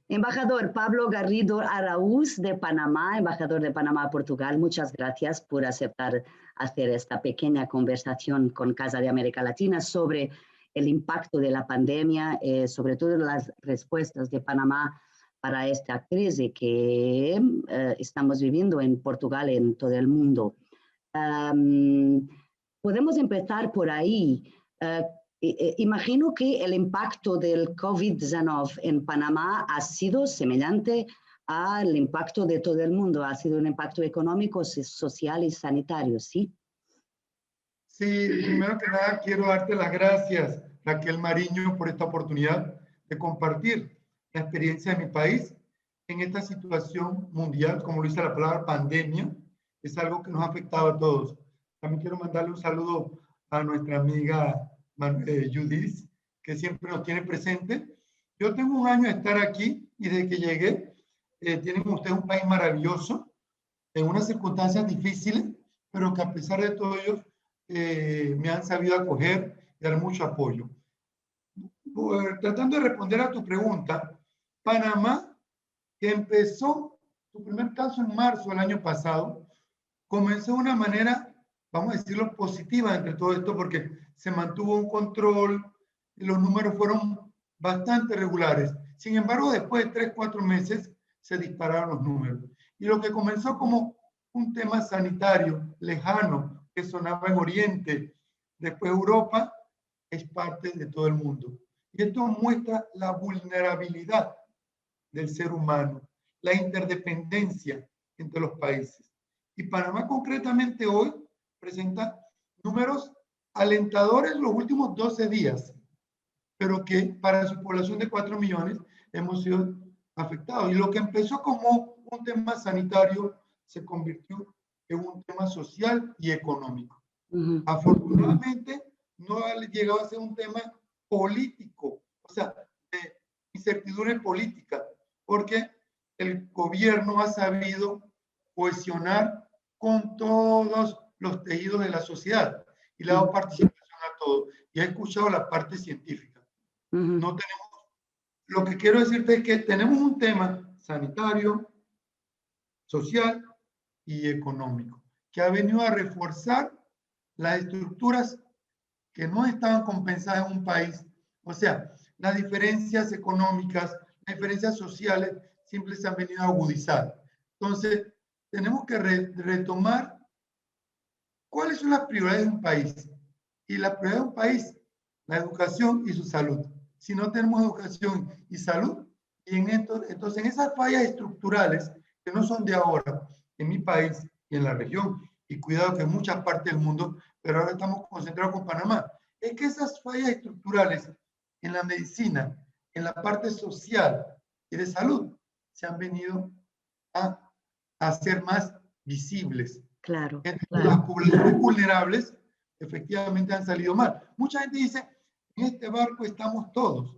Embajador Pablo Garrido Araúz de Panamá, embajador de Panamá a Portugal, muchas gracias por aceptar hacer esta pequeña conversación con Casa de América Latina sobre el impacto de la pandemia, sobre todo las respuestas de Panamá para esta crisis que estamos viviendo en Portugal y en todo el mundo. Podemos empezar por ahí. Imagino que el impacto del COVID-19 en Panamá ha sido semejante al impacto de todo el mundo. Ha sido un impacto económico, social y sanitario, ¿sí? Sí, primero que nada quiero darte las gracias, Raquel Mariño, por esta oportunidad de compartir la experiencia de mi país en esta situación mundial, como lo dice la palabra pandemia. Es algo que nos ha afectado a todos. También quiero mandarle un saludo a nuestra amiga Judith, que siempre nos tiene presente. Yo tengo un año de estar aquí y desde que llegué, tienen ustedes un país maravilloso, en unas circunstancias difíciles, pero que a pesar de todo ellos me han sabido acoger y dar mucho apoyo. Tratando de responder a tu pregunta, Panamá, que empezó su primer caso en marzo del año pasado, comenzó de una manera, vamos a decirlo, positiva entre todo esto, porque se mantuvo un control, los números fueron bastante regulares. Sin embargo, después de 3, 4 meses, se dispararon los números. Y lo que comenzó como un tema sanitario lejano, que sonaba en Oriente, después Europa, es parte de todo el mundo. Y esto muestra la vulnerabilidad del ser humano, la interdependencia entre los países. Y Panamá concretamente hoy presenta números alentadores los últimos 12 días, pero que para su población de 4 millones hemos sido afectados. Y lo que empezó como un tema sanitario se convirtió en un tema social y económico. Afortunadamente, no ha llegado a ser un tema político, o sea, de incertidumbre política, porque el gobierno ha sabido cohesionar con todos los tejidos de la sociedad y le ha dado participación a todos y ha escuchado la parte científica. No tenemos, lo que quiero decirte es que tenemos un tema sanitario, social y económico que ha venido a reforzar las estructuras que no estaban compensadas en un país. O sea, las diferencias económicas, las diferencias sociales siempre se han venido a agudizar. Entonces, tenemos que retomar cuáles son las prioridades de un país. Y la prioridad de un país, la educación y su salud. Si no tenemos educación y salud, y entonces en esas fallas estructurales que no son de ahora, en mi país y en la región, y cuidado que en muchas partes del mundo, pero ahora estamos concentrados con Panamá, es que esas fallas estructurales en la medicina, en la parte social y de salud, se han venido a hacer más visibles. Claro, Las poblaciones vulnerables efectivamente han salido mal. Mucha gente dice, en este barco estamos todos,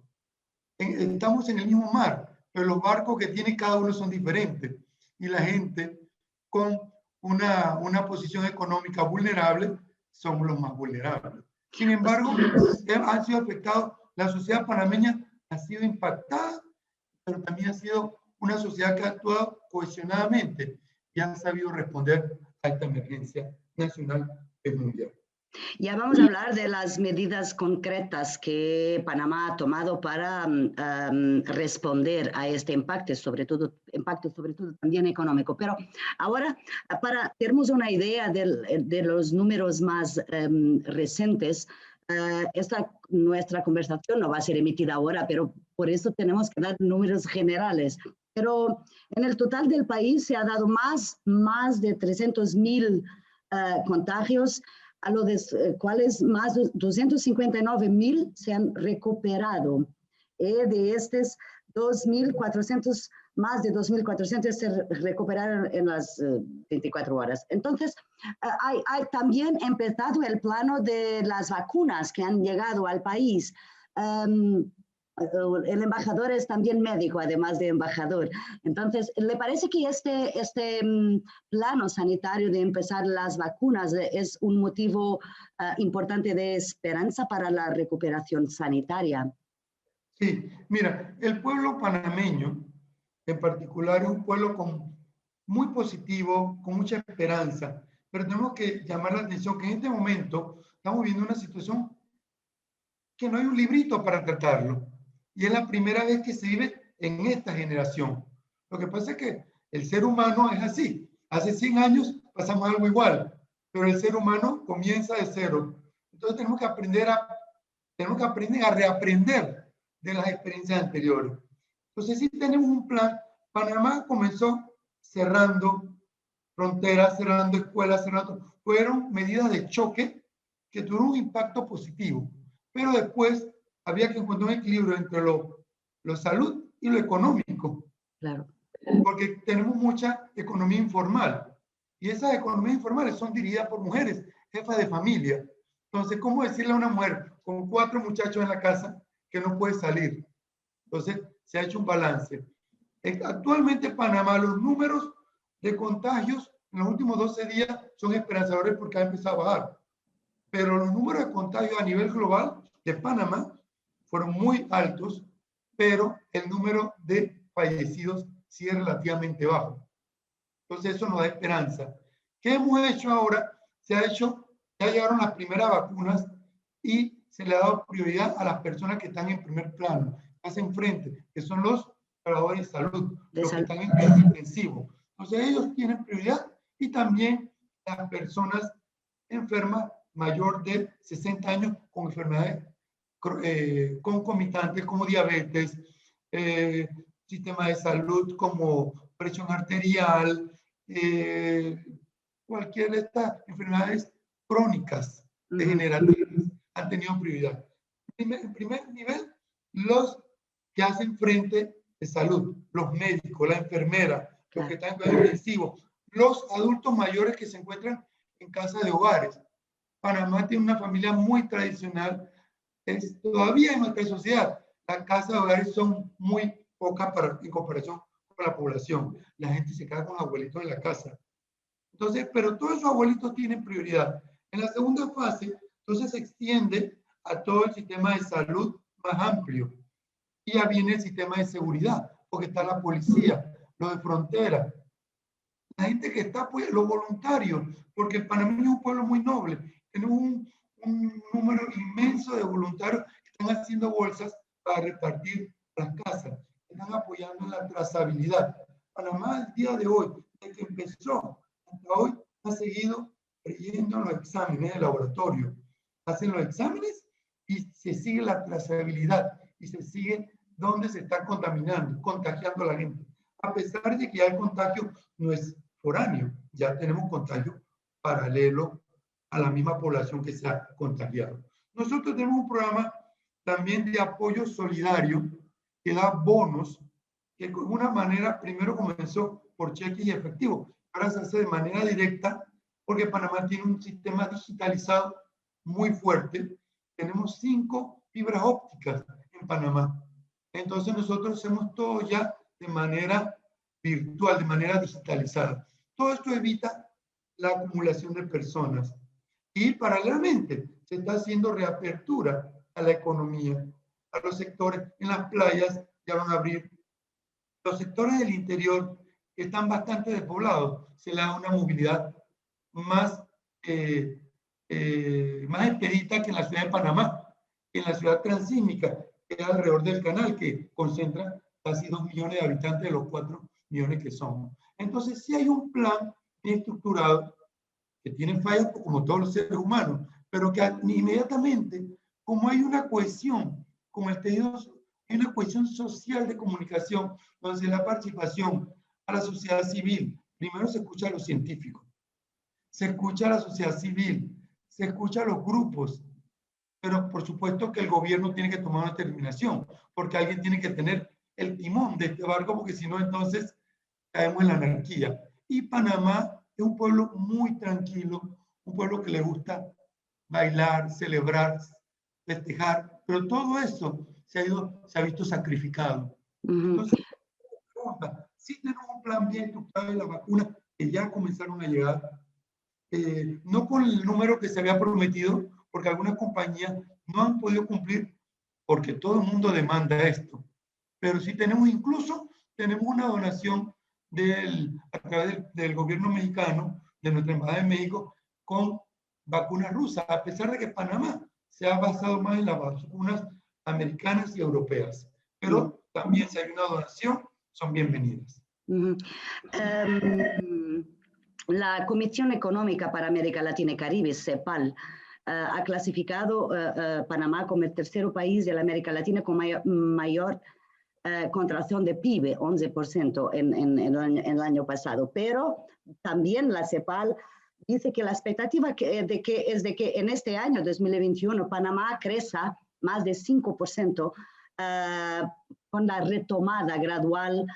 estamos en el mismo mar, pero los barcos que tiene cada uno son diferentes. Y la gente con una posición económica vulnerable somos los más vulnerables. Sin embargo, han sido afectados, la sociedad panameña ha sido impactada, pero también ha sido una sociedad que ha actuado cohesionadamente y ha sabido responder a esta emergencia nacional y mundial. Ya vamos a hablar de las medidas concretas que Panamá ha tomado para responder a este impacto, sobre todo también económico. Pero ahora, para tenernos una idea de los números más recientes, nuestra conversación no va a ser emitida ahora, pero por eso tenemos que dar números generales. Pero en el total del país se ha dado más de 300,000 contagios, a los cuales más de 259,000 se han recuperado. De estos, más de 2.400 se recuperaron en las 24 horas. Entonces, hay también empezado el plano de las vacunas que han llegado al país. El embajador es también médico, además de embajador. Entonces, ¿le parece que este plano sanitario de empezar las vacunas es un motivo importante de esperanza para la recuperación sanitaria? Sí, mira, el pueblo panameño en particular es un pueblo muy positivo, con mucha esperanza, pero tenemos que llamar la atención que en este momento estamos viviendo una situación que no hay un librito para tratarlo. Y es la primera vez que se vive en esta generación. Lo que pasa es que el ser humano es así. Hace 100 años pasamos algo igual, pero el ser humano comienza de cero. Entonces tenemos que aprender a reaprender de las experiencias anteriores. Entonces sí tenemos un plan. Panamá comenzó cerrando fronteras, cerrando escuelas, cerrando. Fueron medidas de choque que tuvieron un impacto positivo. Pero después había que encontrar un equilibrio entre lo salud y lo económico. Claro. Porque tenemos mucha economía informal. Y esas economías informales son dirigidas por mujeres, jefas de familia. Entonces, ¿cómo decirle a una mujer con 4 muchachos en la casa que no puede salir? Entonces, se ha hecho un balance. Actualmente en Panamá los números de contagios en los últimos 12 días son esperanzadores porque ha empezado a bajar. Pero los números de contagios a nivel global de Panamá fueron muy altos, pero el número de fallecidos sí es relativamente bajo. Entonces eso nos da esperanza. ¿Qué hemos hecho ahora? Ya llegaron las primeras vacunas y se le ha dado prioridad a las personas que están en primer plano, que hacen frente, que son los trabajadores de salud, los que están en cuidado intensivo. Entonces ellos tienen prioridad y también las personas enfermas mayor de 60 años con enfermedades concomitantes como diabetes, sistema de salud como presión arterial, cualquier de estas enfermedades crónicas degenerativas han tenido prioridad. En primer nivel, los que hacen frente de salud, los médicos, la enfermera, los que están en cuidado intensivo, los adultos mayores que se encuentran en casa de hogares. Panamá tiene una familia muy tradicional. Todavía en nuestra sociedad, las casas de hogares son muy pocas en comparación con la población. La gente se queda con abuelitos en la casa. Entonces, pero todos esos abuelitos tienen prioridad. En la segunda fase, entonces se extiende a todo el sistema de salud más amplio. Y ya viene el sistema de seguridad, porque está la policía, los de frontera, la gente que está, pues, los voluntarios, porque el panameño es un pueblo muy noble. Tenemos un número inmenso de voluntarios que están haciendo bolsas para repartir las casas, están apoyando en la trazabilidad. Panamá, el día de hoy, desde que empezó hasta hoy, ha seguido creyendo en los exámenes de laboratorio. Hacen los exámenes y se sigue la trazabilidad y se sigue dónde se está contaminando, contagiando a la gente. A pesar de que ya el contagio no es foráneo, ya tenemos contagio paralelo a la misma población que se ha contagiado. Nosotros tenemos un programa también de apoyo solidario que da bonos, que de una manera primero comenzó por cheques y efectivo, ahora se hace de manera directa porque Panamá tiene un sistema digitalizado muy fuerte. Tenemos 5 fibras ópticas en Panamá. Entonces nosotros hacemos todo ya de manera virtual, de manera digitalizada. Todo esto evita la acumulación de personas. Y paralelamente se está haciendo reapertura a la economía, a los sectores. En las playas ya van a abrir. Los sectores del interior que están bastante despoblados, se le da una movilidad más expedita que en la ciudad de Panamá, en la ciudad transísmica, que es alrededor del canal, que concentra casi 2 millones de habitantes de los 4 millones que somos. Entonces, sí hay un plan bien estructurado, que tiene fallas como todos los seres humanos, pero que inmediatamente, como hay una cohesión con el tejido, hay una cohesión social de comunicación, donde la participación a la sociedad civil, primero se escucha a los científicos, se escucha a la sociedad civil, se escucha a los grupos, pero por supuesto que el gobierno tiene que tomar una determinación, porque alguien tiene que tener el timón de este barco, porque si no, entonces caemos en la anarquía. Y Panamá es un pueblo muy tranquilo, un pueblo que le gusta bailar, celebrar, festejar, pero todo eso se ha visto sacrificado. Entonces, sí tenemos un plan bien estructurado de las vacunas que ya comenzaron a llegar, no con el número que se había prometido, porque algunas compañías no han podido cumplir, porque todo el mundo demanda esto. Pero sí tenemos incluso tenemos una donación a través del gobierno mexicano, de nuestra embajada en México, con vacunas rusas, a pesar de que Panamá se ha basado más en las vacunas americanas y europeas. Pero también si hay una donación, son bienvenidas. La Comisión Económica para América Latina y Caribe, CEPAL, ha clasificado Panamá como el tercer país de la América Latina con mayor contracción de PIB, 11% en el año pasado. Pero también la CEPAL dice que la expectativa es de que en este año 2021 Panamá crezca más de 5% con la retomada gradual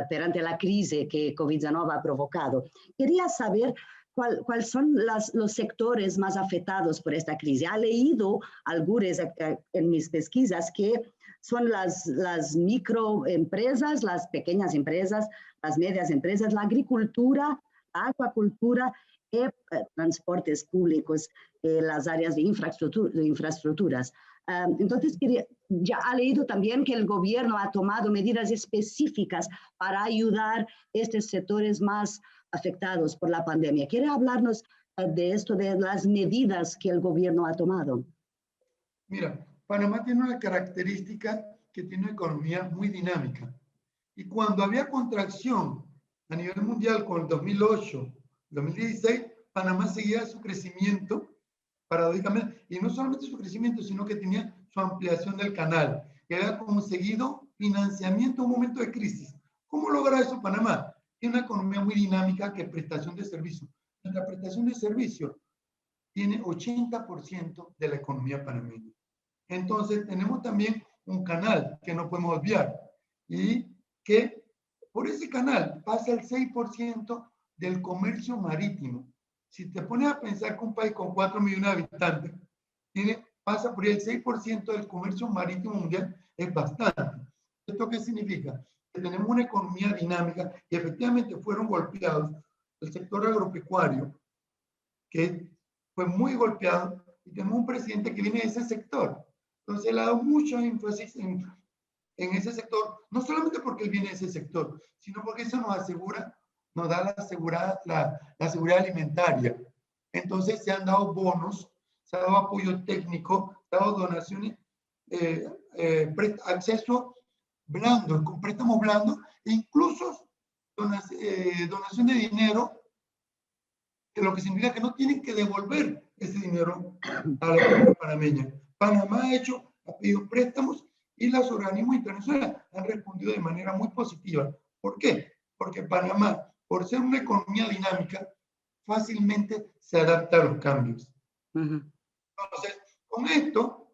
perante la crisis que COVID-19 ha provocado. Quería saber cuáles son los sectores más afectados por esta crisis. He leído algunos en mis pesquisas que son las microempresas, las pequeñas empresas, las medias empresas, la agricultura, la acuacultura y transportes públicos, las áreas de infraestructuras. Entonces, ya ha leído también que el gobierno ha tomado medidas específicas para ayudar a estos sectores más afectados por la pandemia. ¿Quiere hablarnos de esto, de las medidas que el gobierno ha tomado? Mira, Panamá tiene una característica que tiene una economía muy dinámica. Y cuando había contracción a nivel mundial con el 2008, 2016, Panamá seguía su crecimiento paradójicamente, y no solamente su crecimiento, sino que tenía su ampliación del canal, que había conseguido financiamiento en un momento de crisis. ¿Cómo logra eso Panamá? Tiene una economía muy dinámica que prestación de servicio. Nuestra prestación de servicio tiene 80% de la economía panameña. Entonces, tenemos también un canal que no podemos obviar y que por ese canal pasa el 6% del comercio marítimo. Si te pones a pensar que un país con 4 millones de habitantes pasa por ahí el 6% del comercio marítimo mundial, es bastante. ¿Esto qué significa? Que tenemos una economía dinámica y efectivamente fueron golpeados el sector agropecuario, que fue muy golpeado, y tenemos un presidente que viene de ese sector. Entonces, él ha dado mucho énfasis en ese sector, no solamente porque él viene de ese sector, sino porque eso nos asegura, nos da la seguridad alimentaria. Entonces, se han dado bonos, se ha dado apoyo técnico, se ha dado donaciones, acceso blando, con préstamos blandos, e incluso donación de dinero, que lo que significa que no tienen que devolver ese dinero a la economía panameña. Panamá ha pedido préstamos y los organismos internacionales han respondido de manera muy positiva. ¿Por qué? Porque Panamá, por ser una economía dinámica, fácilmente se adapta a los cambios. Entonces, con esto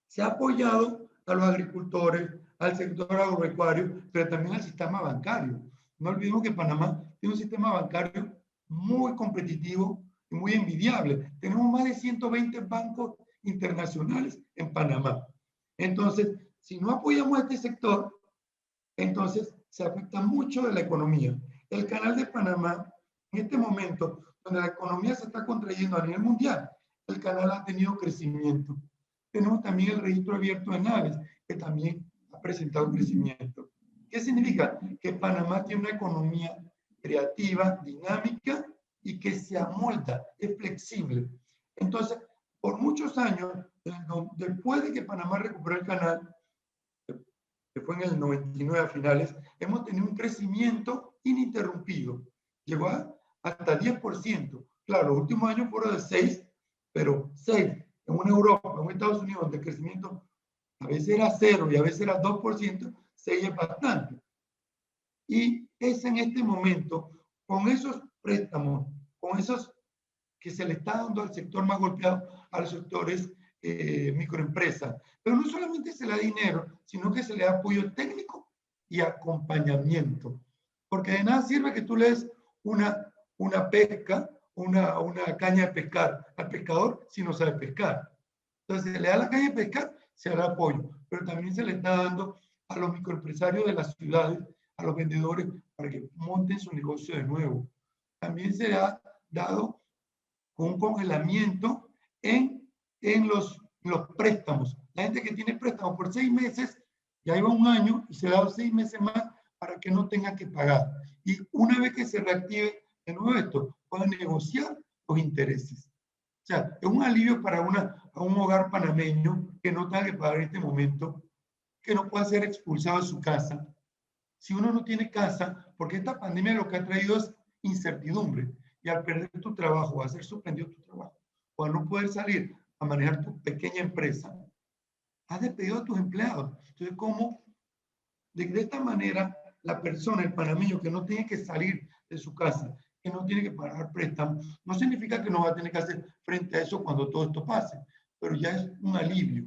se ha apoyado a los agricultores, al sector agropecuario, pero también al sistema bancario. No olvidemos que Panamá tiene un sistema bancario muy competitivo y muy envidiable. Tenemos más de 120 bancos internacionales en Panamá. Entonces, si no apoyamos a este sector, entonces se afecta mucho de la economía. El canal de Panamá, en este momento, donde la economía se está contrayendo a nivel mundial, el canal ha tenido crecimiento. Tenemos también el registro abierto de naves, que también ha presentado crecimiento. ¿Qué significa? Que Panamá tiene una economía creativa, dinámica y que se amolda, es flexible. Entonces, por muchos años, después de que Panamá recuperó el canal, que fue en el 99 a finales, hemos tenido un crecimiento ininterrumpido. Llegó hasta 10%. Claro, los últimos años fueron de 6, pero 6 en una Europa, en Estados Unidos, donde el crecimiento a veces era 0 y a veces era 2%, 6 es bastante. Y es en este momento, con esos préstamos, con esos que se le está dando al sector más golpeado, a los sectores microempresas. Pero no solamente se le da dinero, sino que se le da apoyo técnico y acompañamiento. Porque de nada sirve que tú le des una pesca, una caña de pescar al pescador si no sabe pescar. Entonces se le da la caña de pescar, se le da apoyo, pero también se le está dando a los microempresarios de las ciudades, a los vendedores, para que monten su negocio de nuevo. También se le ha dado un congelamiento en los préstamos. La gente que tiene préstamos por 6 meses Ya iba un año y se le da 6 meses más para que no tenga que pagar. Y una vez que se reactive de nuevo esto, pueden negociar los intereses. O sea, es un alivio para un hogar panameño que no tenga que pagar en este momento, que no pueda ser expulsado de su casa. Si uno no tiene casa, porque esta pandemia lo que ha traído es incertidumbre, y al perder tu trabajo, a ser suspendido tu trabajo, o a no poder salir a manejar tu pequeña empresa, has despedido a tus empleados. Entonces, ¿cómo? De esta manera, la persona, el panameño que no tiene que salir de su casa, que no tiene que pagar préstamos, no significa que no va a tener que hacer frente a eso cuando todo esto pase, pero ya es un alivio.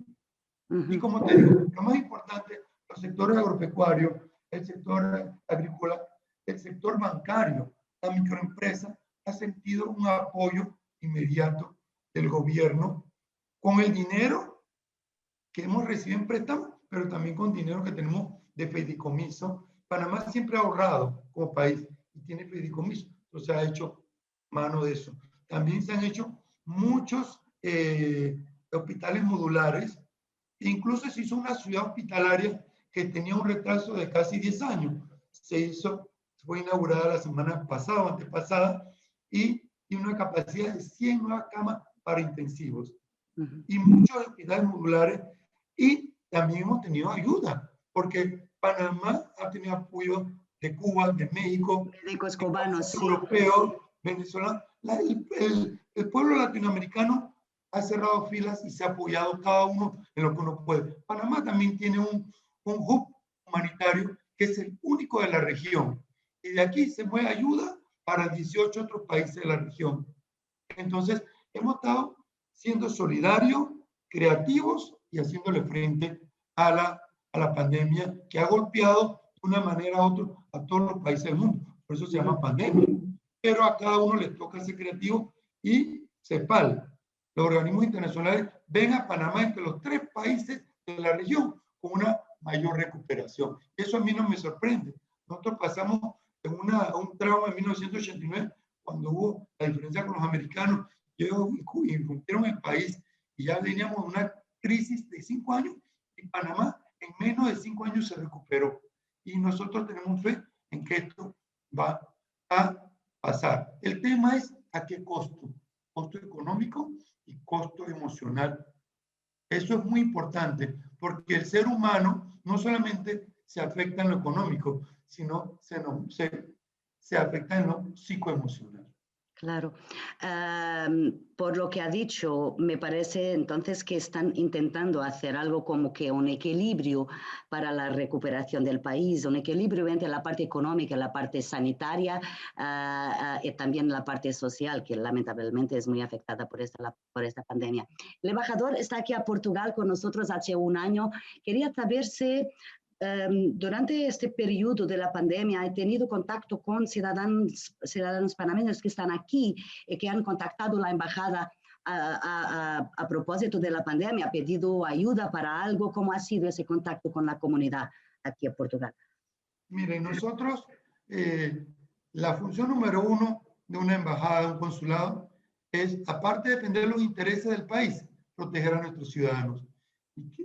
Y como te digo, lo más importante, los sectores agropecuarios, el sector agrícola, el sector bancario, la microempresa, ha sentido un apoyo inmediato del gobierno con el dinero que hemos recibido en préstamo, pero también con dinero que tenemos de fideicomiso. Panamá siempre ha ahorrado como país y tiene fideicomiso, entonces ha hecho mano de eso. También se han hecho muchos hospitales modulares. Incluso se hizo una ciudad hospitalaria que tenía un retraso de casi 10 años. Fue inaugurada la semana pasada o antepasada y tiene una capacidad de 100 nuevas camas para intensivos. Y muchos hospitales modulares, y también hemos tenido ayuda, porque Panamá ha tenido apoyo de Cuba, de México, Médicos cubanos, sí. europeos, venezolanos. El pueblo latinoamericano ha cerrado filas y se ha apoyado cada uno en lo que uno puede. Panamá también tiene un hub humanitario que es el único de la región. Y de aquí se mueve ayuda para 18 otros países de la región. Entonces, hemos estado siendo solidarios, creativos y haciéndole frente a la pandemia que ha golpeado de una manera u otra a todos los países del mundo. Por eso se llama pandemia. Pero a cada uno les toca ser creativo y CEPAL, los organismos internacionales, ven a Panamá entre los 3 países de la región con una mayor recuperación. Eso a mí no me sorprende. Nosotros pasamos en un trauma en 1989 cuando hubo la diferencia con los americanos. Ellos irrumpieron el país y ya veníamos de una crisis de 5 años y Panamá en menos de 5 años se recuperó. Y nosotros tenemos fe en que esto va a pasar. El tema es a qué costo. Costo económico y costo emocional. Eso es muy importante porque el ser humano no solamente se afecta en lo económico, sino se afecta en lo psicoemocional. Claro. Por lo que ha dicho, me parece entonces que están intentando hacer algo como que un equilibrio para la recuperación del país, un equilibrio entre la parte económica, la parte sanitaria y también la parte social, que lamentablemente es muy afectada por esta pandemia. El embajador está aquí a Portugal con nosotros hace un año. Quería saber si durante este periodo de la pandemia he tenido contacto con ciudadanos panameños que están aquí y que han contactado la embajada a propósito de la pandemia, ha pedido ayuda para algo. ¿Cómo ha sido ese contacto con la comunidad aquí en Portugal? Miren, nosotros, la función número 1 de una embajada, de un consulado, es, aparte de defender los intereses del país, proteger a nuestros ciudadanos.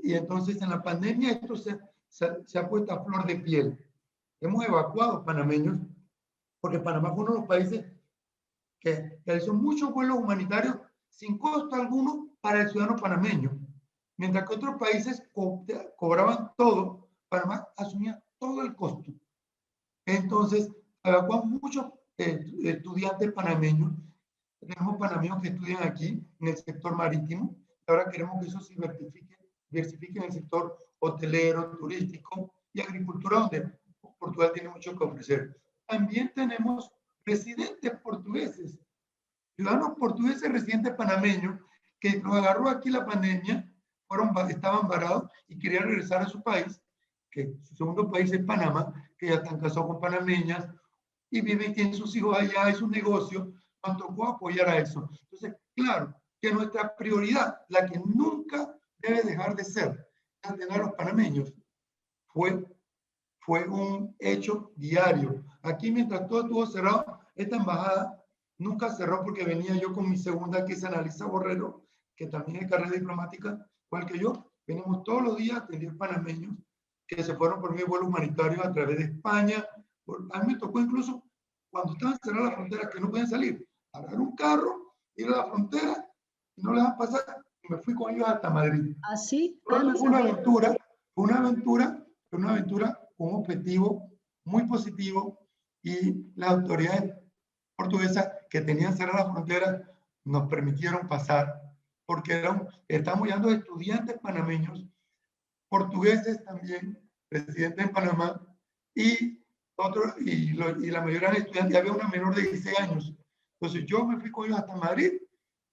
Y entonces en la pandemia esto se ha puesto a flor de piel. Hemos evacuado panameños, porque Panamá fue uno de los países que realizó muchos vuelos humanitarios sin costo alguno para el ciudadano panameño. Mientras que otros países cobraban todo, Panamá asumía todo el costo. Entonces, evacuamos muchos estudiantes panameños. Tenemos panameños que estudian aquí en el sector marítimo. Ahora queremos que eso se diversifique en el sector hotelero, turístico y agricultura, donde Portugal tiene mucho que ofrecer. También tenemos residentes portugueses, ciudadanos portugueses residentes panameños, que los agarró aquí la pandemia, estaban varados y querían regresar a su país, que su segundo país es Panamá, que ya están casados con panameñas y viven, tienen sus hijos allá, es un negocio. Nos tocó apoyar a eso. Entonces, claro, que nuestra prioridad, la que nunca debe dejar de ser, atender a los panameños, fue un hecho diario. Aquí, mientras todo estuvo cerrado, esta embajada nunca cerró porque venía yo con mi segunda, que es Analisa Borrero, que también es carrera diplomática, igual que yo. Venimos todos los días a atender panameños que se fueron por mi vuelo humanitario a través de España. A mí me tocó incluso, cuando estaban cerradas las fronteras, que no podían salir, agarrar un carro, ir a la frontera y no les van a pasar. Y me fui con ellos hasta Madrid. ¿Ah, sí? Pero No fue una sabía. aventura, con un objetivo muy positivo, y las autoridades portuguesas que tenían cerradas las fronteras nos permitieron pasar, porque estamos llevando estudiantes panameños, portugueses también, residentes en Panamá, y la mayoría de estudiantes, había una menor de 16 años. Entonces yo me fui con ellos hasta Madrid,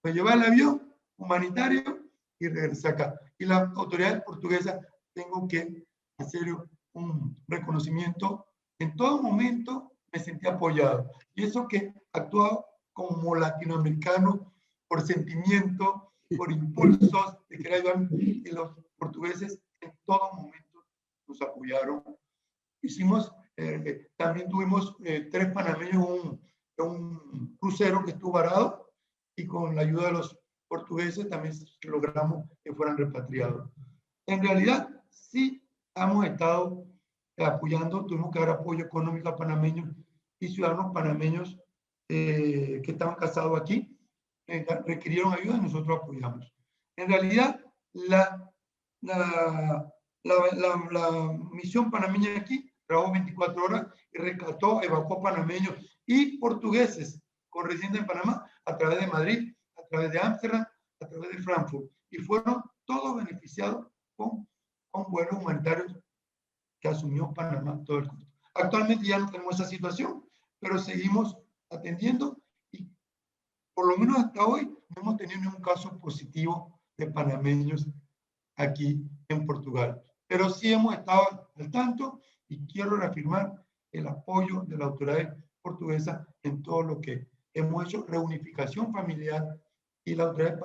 me llevé al avión humanitario y regresé acá. Y las autoridades portuguesas, tengo que hacer un reconocimiento. En todo momento me sentí apoyado. Y eso que actuaba como latinoamericano por sentimiento, por impulsos de querer ayudar. Y los portugueses en todo momento nos apoyaron. También tuvimos 3 panameños en un crucero que estuvo varado, y con la ayuda de los portugueses también logramos que fueran repatriados. En realidad, sí hemos estado apoyando, tuvimos que dar apoyo económico a panameños y ciudadanos panameños que estaban casados aquí, requirieron ayuda y nosotros apoyamos. En realidad, la misión panameña aquí trabajó 24 horas y rescató, evacuó panameños y portugueses con residencia en Panamá a través de Madrid, a través de Ámsterdam, a través de Frankfurt, y fueron todos beneficiados con vuelos humanitarios que asumió Panamá todo el costo. Actualmente ya no tenemos esa situación, pero seguimos atendiendo, y por lo menos hasta hoy no hemos tenido ningún caso positivo de panameños aquí en Portugal. Pero sí hemos estado al tanto, y quiero reafirmar el apoyo de la autoridad portuguesa en todo lo que hemos hecho. Reunificación familiar, y la autoridad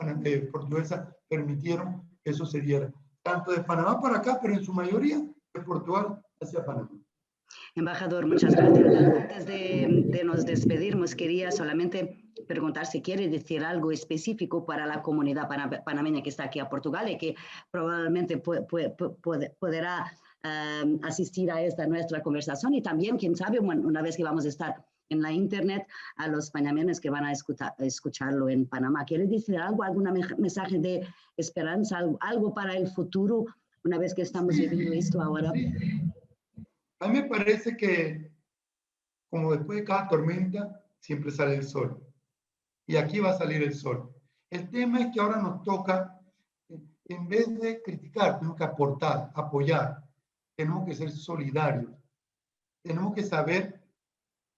portuguesa permitieron que eso se diera, tanto de Panamá para acá, pero en su mayoría de Portugal hacia Panamá. Embajador, muchas gracias. Antes de nos despedirnos, quería solamente preguntar si quiere decir algo específico para la comunidad panameña que está aquí a Portugal y que probablemente podrá asistir a esta nuestra conversación, y también, quién sabe, una vez que vamos a estar en la internet, a los panameños que van a escucharlo en Panamá. ¿Quiere decir algo, algún mensaje de esperanza, algo para el futuro, una vez que estamos viviendo esto ahora? A mí me parece que, como después de cada tormenta, siempre sale el sol. Y aquí va a salir el sol. El tema es que ahora nos toca, en vez de criticar, tenemos que aportar, apoyar. Tenemos que ser solidarios. Tenemos que saber,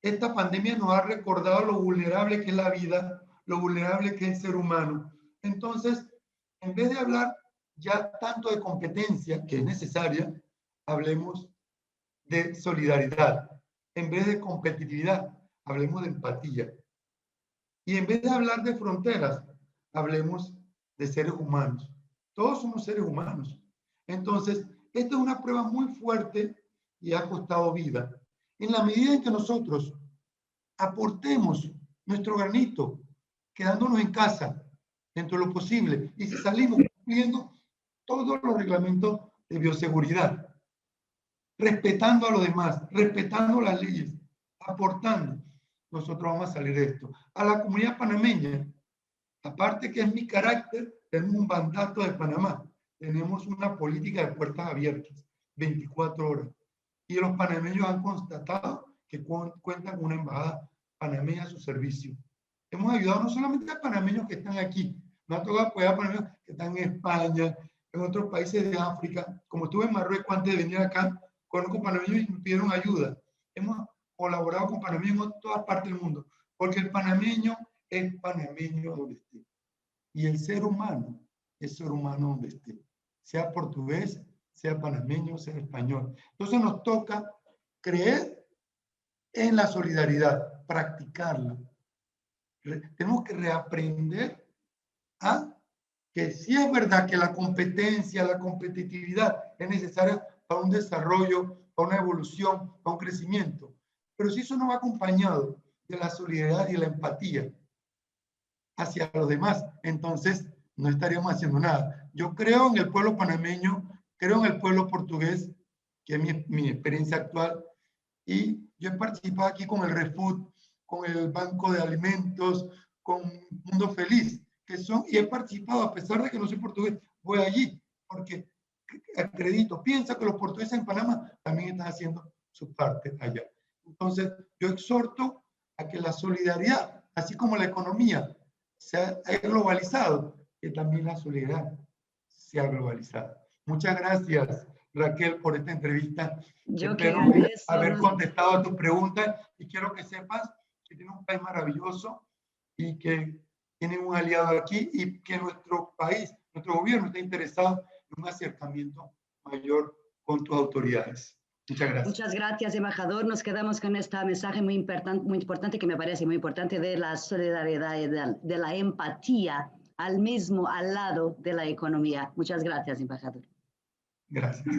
esta pandemia nos ha recordado lo vulnerable que es la vida, lo vulnerable que es el ser humano. Entonces, en vez de hablar ya tanto de competencia, que es necesaria, hablemos de solidaridad. En vez de competitividad, hablemos de empatía. Y en vez de hablar de fronteras, hablemos de seres humanos. Todos somos seres humanos. Entonces, esta es una prueba muy fuerte y ha costado vida. En la medida en que nosotros aportemos nuestro granito, quedándonos en casa, dentro de lo posible, y si salimos cumpliendo todos los reglamentos de bioseguridad, respetando a los demás, respetando las leyes, aportando, nosotros vamos a salir de esto. A la comunidad panameña, aparte que es mi carácter, tenemos un mandato de Panamá, tenemos una política de puertas abiertas, 24 horas. Y los panameños han constatado que cuentan con una embajada panameña a su servicio. Hemos ayudado no solamente a panameños que están aquí, nos ha tocado apoyar a panameños que están en España, en otros países de África. Como estuve en Marruecos antes de venir acá, conozco panameños y me pidieron ayuda. Hemos colaborado con panameños en todas partes del mundo, porque el panameño es panameño donde esté. Y el ser humano es ser humano donde esté, sea portugués, sea panameño, sea español. Entonces nos toca creer en la solidaridad, practicarla. Tenemos que reaprender a que sí es verdad que la competencia, la competitividad es necesaria para un desarrollo, para una evolución, para un crecimiento. Pero si eso no va acompañado de la solidaridad y la empatía hacia los demás, entonces no estaríamos haciendo nada. Yo creo en el pueblo panameño, creo en el pueblo portugués, que es mi experiencia actual. Y yo he participado aquí con el ReFood, con el Banco de Alimentos, con Mundo Feliz, y he participado, a pesar de que no soy portugués, voy allí, porque acredito, pienso que los portugueses en Panamá también están haciendo su parte allá. Entonces, yo exhorto a que la solidaridad, así como la economía se ha globalizado, que también la solidaridad se ha globalizado. Muchas gracias, Raquel, por esta entrevista. Yo que Espero agradezco, haber contestado a tus preguntas y quiero que sepas que tiene un país maravilloso y que tienen un aliado aquí y que nuestro país, nuestro gobierno está interesado en un acercamiento mayor con tus autoridades. Muchas gracias. Muchas gracias, embajador. Nos quedamos con este mensaje muy importante que me parece muy importante de la solidaridad y de la empatía al lado de la economía. Muchas gracias, embajador. Gracias.